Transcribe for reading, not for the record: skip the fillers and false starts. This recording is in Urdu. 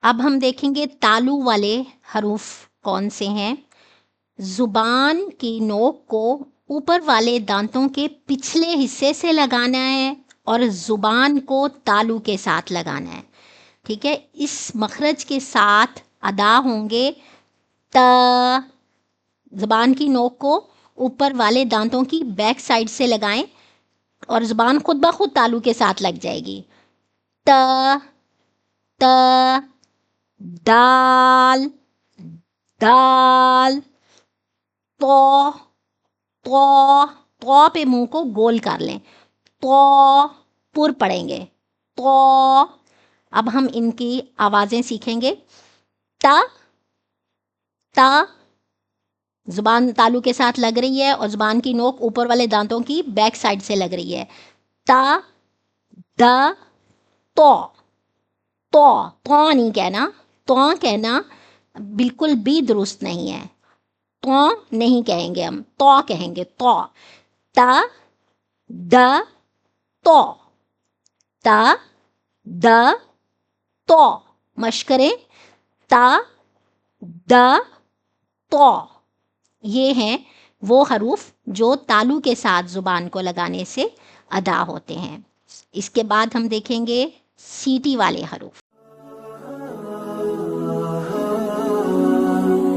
اب ہم دیکھیں گے تالو والے حروف کون سے ہیں. زبان کی نوک کو اوپر والے دانتوں کے پچھلے حصے سے لگانا ہے اور زبان کو تالو کے ساتھ لگانا ہے. ٹھیک ہے، اس مخرج کے ساتھ ادا ہوں گے ت. زبان کی نوک کو اوپر والے دانتوں کی بیک سائڈ سے لگائیں اور زبان خود بخود تالو کے ساتھ لگ جائے گی. ت ت دال دال. تو تو تو پہ منہ کو گول کر لیں. تو پر پڑیں گے. تو. اب ہم ان کی آوازیں سیکھیں گے. تا تا زبان تالو کے ساتھ لگ رہی ہے اور زبان کی نوک اوپر والے دانتوں کی بیک سائڈ سے لگ رہی ہے. تا دا تو تو تو نہیں کہنا. تو کہنا بالکل بھی درست نہیں ہے. تو نہیں کہیں گے ہم، تو کہیں گے. تو تا دا تو تا دا تو. مشق کریں. تا دا تو. یہ ہیں وہ حروف جو تالو کے ساتھ زبان کو لگانے سے ادا ہوتے ہیں. اس کے بعد ہم دیکھیں گے سیٹی والے حروف.